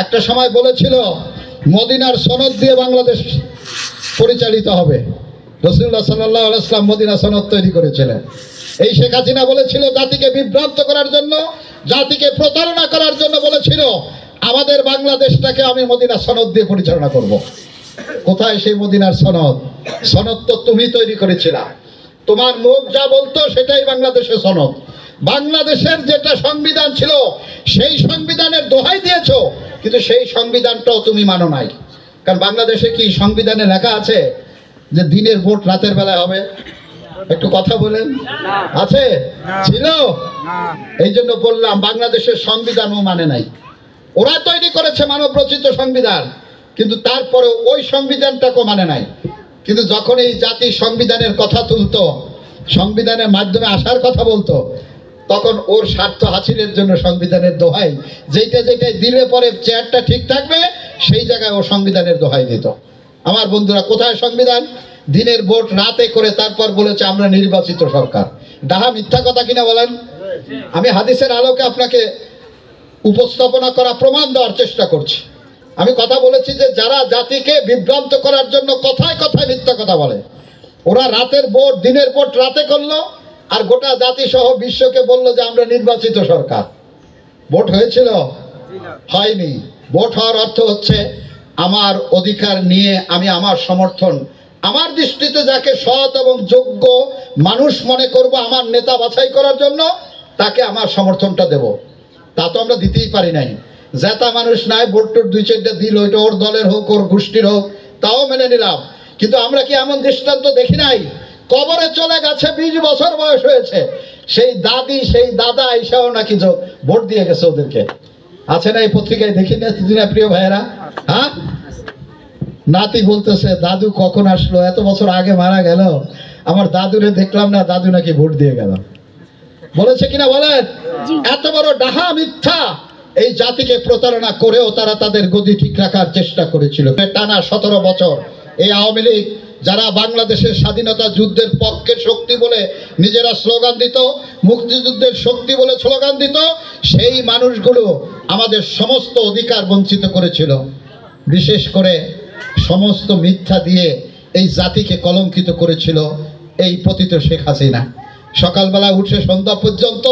একটা সময় বলেছিল মদিনার সনদ দিয়ে বাংলাদেশ পরিচালিত হবে। রাসূলুল্লাহ সাল্লাল্লাহু আলাইহি ওয়াসাল্লাম মদিনা সনদ তৈরি করেছিলেন। এই শেখ হাসিনা বলেছিল জাতিকে বিভ্রান্ত করার জন্য, জাতিকে প্রতারণা করার জন্য বলেছিল আমাদের বাংলাদেশটাকে আমি মদিনা সনদ দিয়ে পরিচালনা করব। কোথায় সেই মদিনার সনদ? সনদ তো তুমি তৈরি করেছিলা। তোমার মুখ যা বলতো সেটাই বাংলাদেশের সনদ। বাংলাদেশের যেটা সংবিধান ছিল সেই সংবিধানের দোহাই দিয়েছো, কিন্তু সেই সংবিধানটাও তুমি মানো নাই। কারণ বাংলাদেশে কি সংবিধানে লেখা আছে যে দিনের ভোট রাতের বেলায় হবে? একটু কথা বলেন, আছে? ছিল? এই জন্য বললাম বাংলাদেশের সংবিধানও মানে নাই। ওরা তৈরি করেছে মানব রচিত সংবিধান, কিন্তু তারপরে ওই সংবিধানটাকেও মানে নাই। কিন্তু যখন এই জাতি সংবিধানের কথা তুলতো, সংবিধানের মাধ্যমে আসার কথা বলতো, তখন ওর স্বার্থ হাসিলের জন্য সংবিধানের দোহাই, যেটাই দিলে পরে চেয়ারটা ঠিক থাকবে সেই জায়গায় ও সংবিধানের দোহাই দিত। আমার বন্ধুরা, কোথায় সংবিধান? দিনের ভোট রাতে করে তারপর বলেছে আমরা নির্বাচিত সরকার। ডাহা মিথ্যা কথা কিনা বলেন? আমি হাদিসের আলোকে আপনাকে উপস্থাপনা করা প্রমাণ দেওয়ার চেষ্টা করছি। আমি কথা বলেছি যে যারা জাতিকে বিভ্রান্ত করার জন্য কথায় কথায় মিথ্যা কথা বলে, ওরা রাতের ভোট দিনের ভোট রাতে করলো, আর গোটা জাতি সহ বিশ্বকে বললো যে আমরা নির্বাচিত সরকার। ভোট হয়েছিল? হয়নি। ভোট হওয়ার অর্থ হচ্ছে আমার অধিকার নিয়ে আমি আমার সমর্থন, আমার দৃষ্টিতে যাকে সৎ এবং যোগ্য মানুষ মনে করব আমার নেতা বাছাই করার জন্য, তাকে আমার সমর্থনটা দেব। তা তো আমরা দিতেই পারি নাই। জেতা মানুষ নাই, ভোট টোট দুই চারটা দিল, ওইটা ওর দলের হোক ওর গোষ্ঠীর হোক, তাও মেনে নিলাম। কিন্তু আমরা কি এমন দৃষ্টান্ত দেখি নাই? কবরে চলে গেছে, 20 বছর বয়স হয়েছে, সেই দাদি সেই দাদা এসেও নাকি ভোট দিয়ে গেছে ওদেরকে। আছে না এই পত্রিকায় দেখি না প্রিয় ভাইয়েরা? হ্যাঁ, নাতি বলতেছে দাদু কখন আসলো, এত বছর আগে মারা গেল, আমার দাদুরে দেখলাম না, দাদু নাকি ভোট দিয়ে গেল। বলেছে কিনা বলেন? এত বড় ডাহা মিথ্যা। এই জাতিকে প্রতারণা করেও তারা তাদের গদি ঠিক রাখার চেষ্টা করেছিল। টানা 17 বছর এই আওয়ামী লীগ, যারা বাংলাদেশের স্বাধীনতা যুদ্ধের পক্ষের শক্তি বলে নিজেরা স্লোগান দিত, মুক্তিযুদ্ধের শক্তি বলে স্লোগান দিত, সেই মানুষগুলো আমাদের সমস্ত অধিকার বঞ্চিত করেছিল। বিশেষ করে সমস্ত মিথ্যা দিয়ে এই জাতিকে কলঙ্কিত করেছিল এই পতিত শেখ হাসিনা। সকালবেলা উঠে সন্ধ্যা পর্যন্ত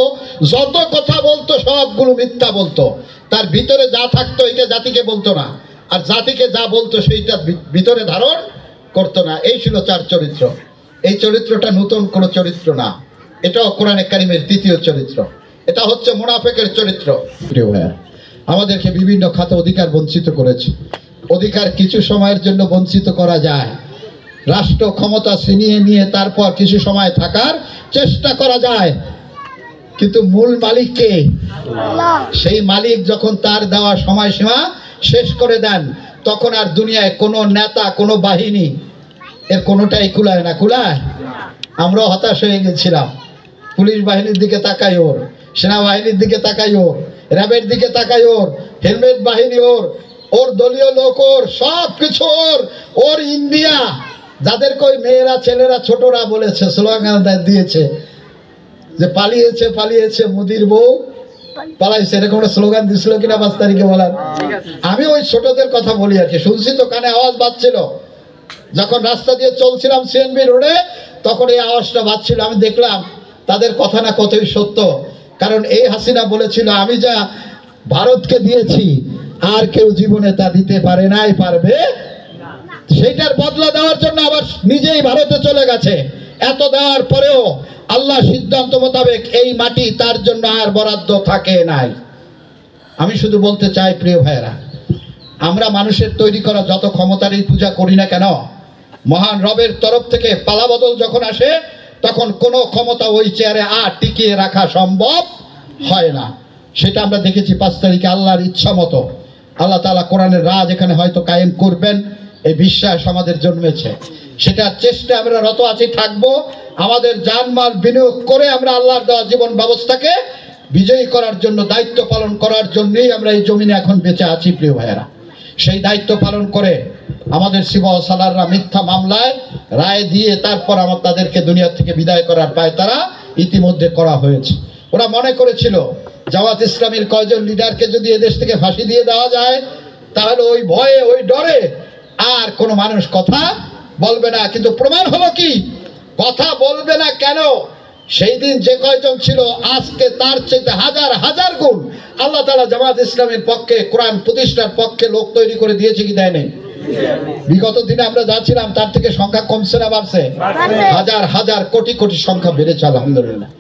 যত কথা বলতো সবগুলো মিথ্যা বলতো। তার ভিতরে যা থাকতো এটা জাতিকে বলতো না, আর জাতিকে যা বলতো সেইটা ভিতরে ধারণ করতো না। এই ছিল তার চরিত্র। এই চরিত্রটা নতুন কোনো চরিত্র না, এটাও কোরআনে কারিমের 3য় চরিত্র। এটা হচ্ছে মুনাফিকের চরিত্র। প্রিয় ভাইয়া, আমাদেরকে বিভিন্ন খাতে অধিকার বঞ্চিত করেছে। অধিকার কিছু সময়ের জন্য বঞ্চিত করা যায়, রাষ্ট্র ক্ষমতা ছিনিয়ে নিয়ে তারপর কিছু সময় থাকার চেষ্টা করা যায়, কিন্তু মূল মালিক কে? সেই মালিক যখন তার দেওয়া সময়সীমা শেষ করে দেন, তখন আর দুনিয়ায় কোনো নেতা কোনো বাহিনী এর কোনোটাই কুলায় না। কুলায়? আমরাও হতাশ হয়ে গেছিলাম। পুলিশ বাহিনীর দিকে তাকাই ওর, সেনাবাহিনীর দিকে তাকাই ওর, র্যাবের দিকে তাকাই ওর, হেলমেট বাহিনী ওর, ওর দলীয় লোক ওর, সব কিছু ওর, ওর ইন্ডিয়া। যাদেরকে ওই মেয়েরা ছেলেরা ছোটরা বলেছে, স্লোগান দিয়েছে যে পালিয়েছে পালিয়েছে মোদির বউ পালাইছে, এরকম একটা স্লোগান দিছিল কিনা 5 তারিখে বলার। আমি ওই ছোটদের কথা বলি আর কি, শুনছি তো, কানে আওয়াজ বাজছিল। যখন রাস্তা দিয়ে চলছিলাম সিএনবি রোডে, তখন এই আওয়াজটা বাজছিল। আমি দেখলাম তাদের কথা না কতই সত্য। কারণ এই হাসিনা বলেছিল আমি যা ভারতকে দিয়েছি আর কেউ জীবনে তা দিতে পারে নাই, পারবে। সেইটার বদলা দেওয়ার জন্য আবার নিজেই ভারতে চলে গেছে। এত দেওয়ার পরেও আল্লাহ সিদ্ধান্ত মোতাবেক এই মাটি তার জন্য আর বরাদ্দ থাকে নাই। আমি শুধু বলতে চাই প্রিয় ভাইয়েরা, আমরা মানুষের তৈরি করা যত ক্ষমতারই পূজা করি না কেন, মহান রবের তরফ থেকে পালাবদল যখন আসে, তখন কোনো ক্ষমতা ওই চেয়ারে আর টিকিয়ে রাখা সম্ভব হয় না। সেটা আমরা দেখেছি 5 তারিখে আল্লাহর ইচ্ছা মতো আল্লাহ তাআলা কোরআনের রাজ এখানে হয়তো কায়েম করবেন, এই বিশ্বাস আমাদের জন্মেছে। সেটার চেষ্টা আমরা রত আছি, থাকবো। আমাদের জানমাল বিনিয়োগ করে আমরা আল্লাহর দেওয়া জীবন ব্যবস্থাকে বিজয়ী করার জন্য, দায়িত্ব পালন করার জন্যই আমরা এই জমিনে এখন বেঁচে আছি প্রিয় ভাইয়েরা। সেই দায়িত্ব পালন করে আমাদের সিবা ও সালাররা মিথ্যা মামলায় রায় দিয়ে তারপর তাদেরকে দুনিয়া থেকে বিদায় করার পায়তারা ইতিমধ্যে করা হয়েছে। ওরা মনে করেছিল জামাত ইসলামীর কয়জন লিডারকে যদি এদেশ থেকে ফাঁসি দিয়ে দেওয়া যায়, তাহলে ওই ভয়ে ওই ডরে আর কোনো মানুষ কথা বলবে না। কিন্তু প্রমাণ হলো কি, কথা বলবে না কেন? সেই দিন যে কয়জন ছিল, আজকে তার চেয়ে হাজার হাজার গুণ আল্লাহ তাআলা জামাত ইসলামের পক্ষে, কোরআন প্রতিষ্ঠার পক্ষে লোক তৈরি করে দিয়েছে কি দেয় নাই? বিগত দিনে আমরা যাচ্ছিলাম, তার থেকে সংখ্যা কমছে না বাড়ছে? হাজার হাজার কোটি কোটি সংখ্যা বেড়েছে আলহামদুলিল্লাহ।